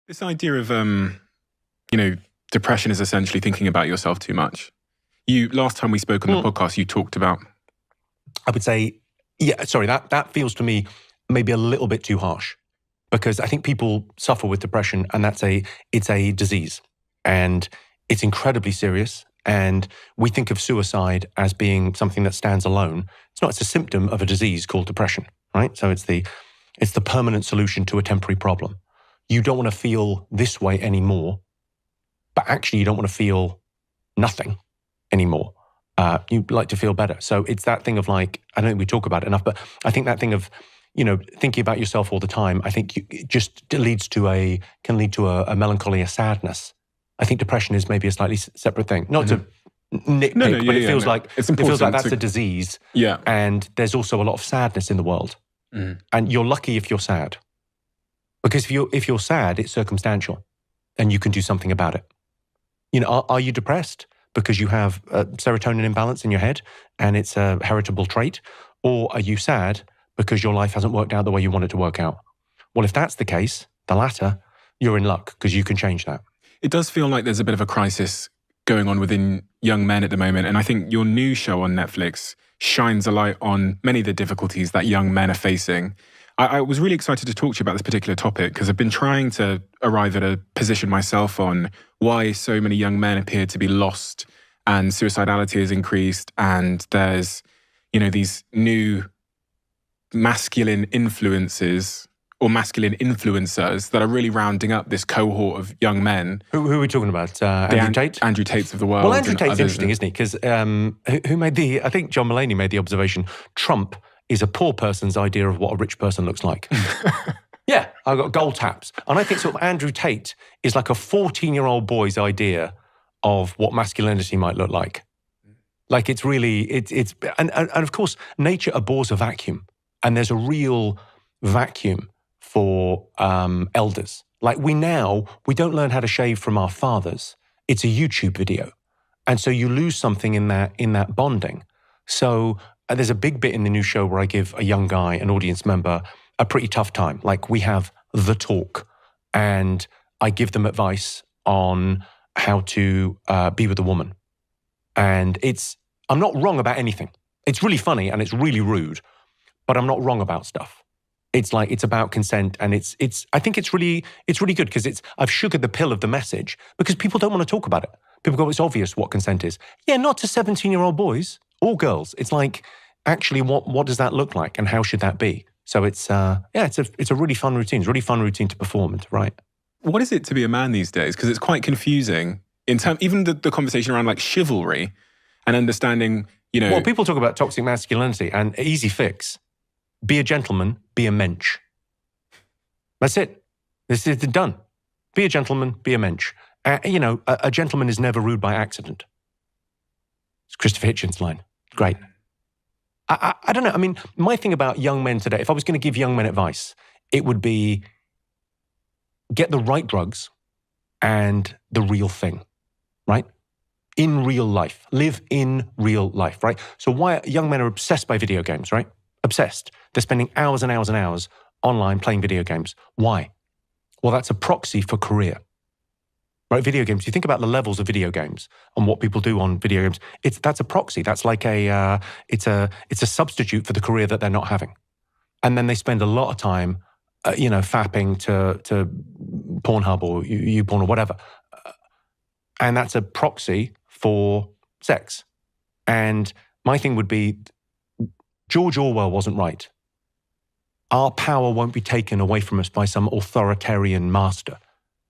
This idea of, depression is essentially thinking about yourself too much. Last time we spoke on the podcast, you talked about... I would say, that feels to me maybe a little bit too harsh, because I think people suffer with depression, and it's a disease, and it's incredibly serious. And we think of suicide as being something that stands alone. It's not. It's a symptom of a disease called depression, right? So it's the permanent solution to a temporary problem. You don't want to feel this way anymore, but actually you don't want to feel nothing anymore. You'd like to feel better. So it's that thing of like, I don't think we talk about it enough, but I think that thing of, thinking about yourself all the time, I think it just can lead to a melancholy, a sadness. I think depression is maybe a slightly separate thing. Not to nitpick, but it feels like that's a disease. Yeah. And there's also a lot of sadness in the world. And you're lucky if you're sad. Because if you're sad, it's circumstantial and you can do something about it. Are you depressed because you have a serotonin imbalance in your head and it's a heritable trait? Or are you sad because your life hasn't worked out the way you want it to work out? Well, if that's the case, the latter, you're in luck because you can change that. It does feel like there's a bit of a crisis going on within young men at the moment. And I think your new show on Netflix shines a light on many of the difficulties that young men are facing. I was really excited to talk to you about this particular topic because I've been trying to arrive at a position myself on why so many young men appear to be lost and suicidality has increased, and there's, these new masculine influences or masculine influencers that are really rounding up this cohort of young men. Who are we talking about? Andrew Tate? Andrew Tates of the world. Well, Andrew Tate's interesting, isn't he? Because who made I think John Mulaney made the observation, Trump is a poor person's idea of what a rich person looks like. Yeah, I've got gold taps. And I think sort of Andrew Tate is like a 14-year-old boy's idea of what masculinity might look like. Like it's really, and of course, nature abhors a vacuum. And there's a real vacuum for elders. Like we don't learn how to shave from our fathers. It's a YouTube video. And so you lose something in that bonding. So there's a big bit in the new show where I give a young guy, an audience member, a pretty tough time. Like we have the talk and I give them advice on how to be with a woman. And I'm not wrong about anything. It's really funny and it's really rude, but I'm not wrong about stuff. It's about consent, and I think it's really good because I've sugared the pill of the message because people don't want to talk about it. People go, it's obvious what consent is. Yeah, not to 17-year-old boys or girls. It's like, actually, what does that look like and how should that be? So it's a really fun routine. It's a really fun routine to perform and to write. What is it to be a man these days? Because it's quite confusing in terms, even the conversation around like chivalry and understanding, Well, people talk about toxic masculinity and easy fix. Be a gentleman, be a mensch. That's it. This is done. Be a gentleman, be a mensch. A gentleman is never rude by accident. It's Christopher Hitchens' line. Great. I don't know. I mean, my thing about young men today, if I was going to give young men advice, it would be get the right drugs and the real thing, right? In real life. Live in real life, right? So why young men are obsessed by video games, right? Obsessed. They're spending hours and hours and hours online playing video games. Why? Well, that's a proxy for career. Right, video games. You think about the levels of video games and what people do on video games. That's a proxy. That's like it's a substitute for the career that they're not having. And then they spend a lot of time, fapping to Pornhub or YouPorn or whatever. And that's a proxy for sex. And my thing would be, George Orwell wasn't right. Our power won't be taken away from us by some authoritarian master.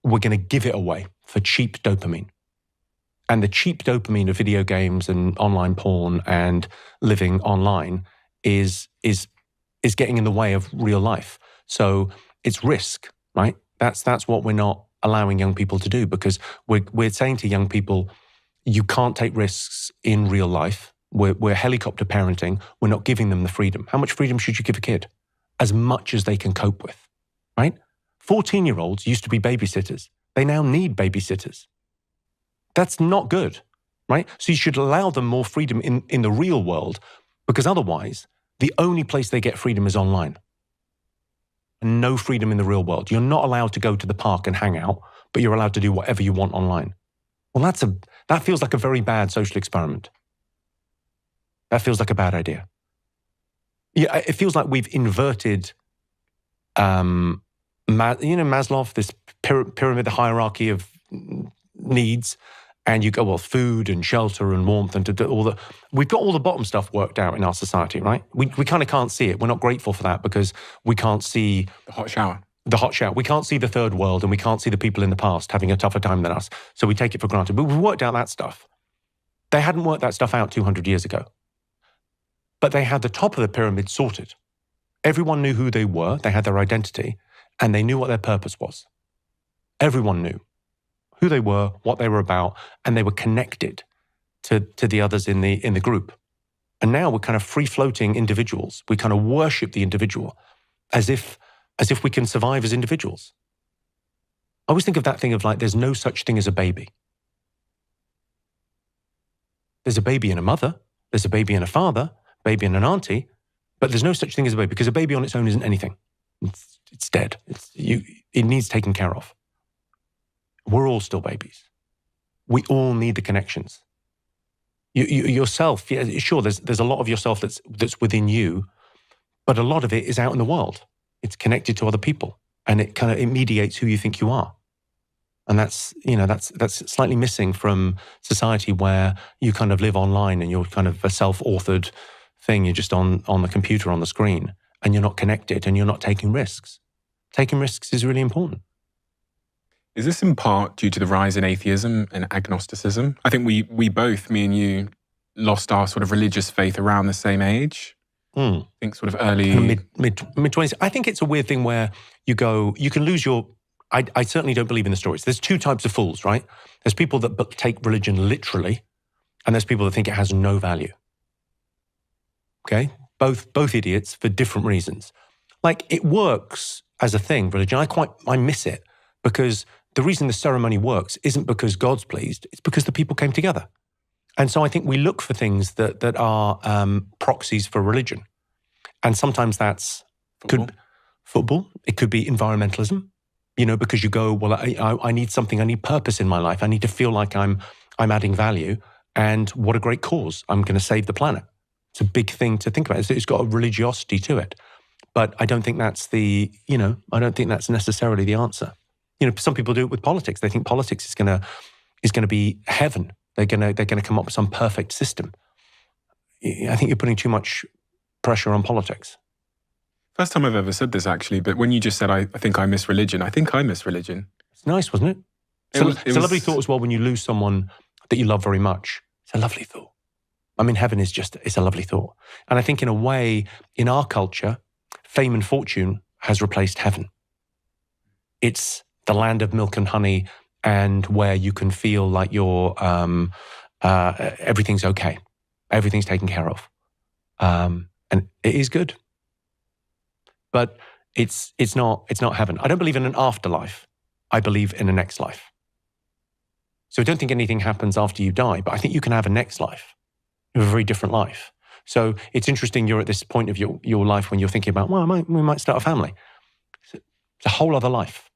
We're going to give it away for cheap dopamine. And the cheap dopamine of video games and online porn and living online is getting in the way of real life. So it's risk, right? That's what we're not allowing young people to do, because we're saying to young people, you can't take risks in real life. We're helicopter parenting. We're not giving them the freedom. How much freedom should you give a kid? As much as they can cope with, right? 14-year-olds used to be babysitters. They now need babysitters. That's not good, right? So you should allow them more freedom in the real world, because otherwise, the only place they get freedom is online. and no freedom in the real world. You're not allowed to go to the park and hang out, but you're allowed to do whatever you want online. Well, that feels like a very bad social experiment. That feels like a bad idea. Yeah, it feels like we've inverted, Maslow, this pyramid, the hierarchy of needs, and you go, well, food and shelter and warmth and we've got all the bottom stuff worked out in our society, right? We kind of can't see it. We're not grateful for that because we can't see The hot shower. We can't see the third world, and we can't see the people in the past having a tougher time than us. So we take it for granted. But we've worked out that stuff. They hadn't worked that stuff out 200 years ago. But they had the top of the pyramid sorted. Everyone knew who they were. They had their identity, and they knew what their purpose was. Everyone knew who they were, what they were about, and they were connected to the others in the group. And now we're kind of free-floating individuals. We kind of worship the individual as if we can survive as individuals. I always think of that thing of like, there's no such thing as a baby. There's a baby and a mother. There's a baby and a father, baby and an auntie, but there's no such thing as a baby because a baby on its own isn't anything. It's dead. It needs taken care of. We're all still babies. We all need the connections. Yourself, yeah, sure, there's a lot of yourself that's within you, but a lot of it is out in the world. It's connected to other people, and it mediates who you think you are. And that's slightly missing from society where you kind of live online and you're kind of a self-authored thing. You're just on the computer, on the screen, and you're not connected and you're not taking risks. Taking risks is really important. Is this in part due to the rise in atheism and agnosticism? I think we both, me and you, lost our sort of religious faith around the same age. I think sort of early... Mid-20s. I think it's a weird thing where you can lose your... I certainly don't believe in the stories. There's two types of fools, right? There's people that take religion literally, and there's people that think it has no value. Okay? Both idiots for different reasons. Like, it works as a thing, religion. I miss it, because the reason the ceremony works isn't because God's pleased, it's because the people came together. And so I think we look for things that are proxies for religion. And sometimes that's football. It could be environmentalism, because you go, well, I need something. I need purpose in my life. I need to feel like I'm adding value. And what a great cause. I'm going to save the planet. It's a big thing to think about. It's got a religiosity to it. But I don't think that's necessarily the answer. Some people do it with politics. They think politics is going to be heaven. They're going to come up with some perfect system. I think you're putting too much pressure on politics. First time I've ever said this, actually, but when you just said, I think I miss religion, I think I miss religion. It's nice, wasn't it? It's a lovely thought as well when you lose someone that you love very much. It's a lovely thought. I mean, heaven it's a lovely thought. And I think in a way, in our culture, fame and fortune has replaced heaven. It's the land of milk and honey, and where you can feel like you're everything's okay, everything's taken care of, and it is good. But it's not heaven. I don't believe in an afterlife. I believe in a next life. So I don't think anything happens after you die, but I think you can have a next life, a very different life. So it's interesting. You're at this point of your life when you're thinking about, well, we might start a family. It's a whole other life.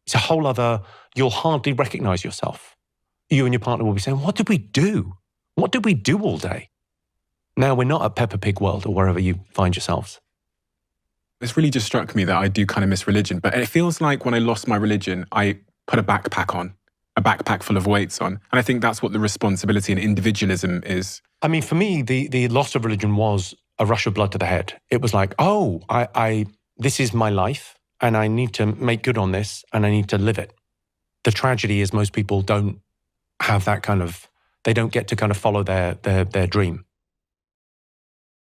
It's a whole other, you'll hardly recognize yourself. You and your partner will be saying, what did we do? What did we do all day? Now we're not at Peppa Pig World or wherever you find yourselves. It's really just struck me that I do kind of miss religion, but it feels like when I lost my religion, I put a backpack on, a backpack full of weights on. And I think that's what the responsibility and individualism is. I mean, for me, the loss of religion was a rush of blood to the head. It was like, this is my life, and I need to make good on this, and I need to live it. The tragedy is most people don't have that they don't get to kind of follow their dream.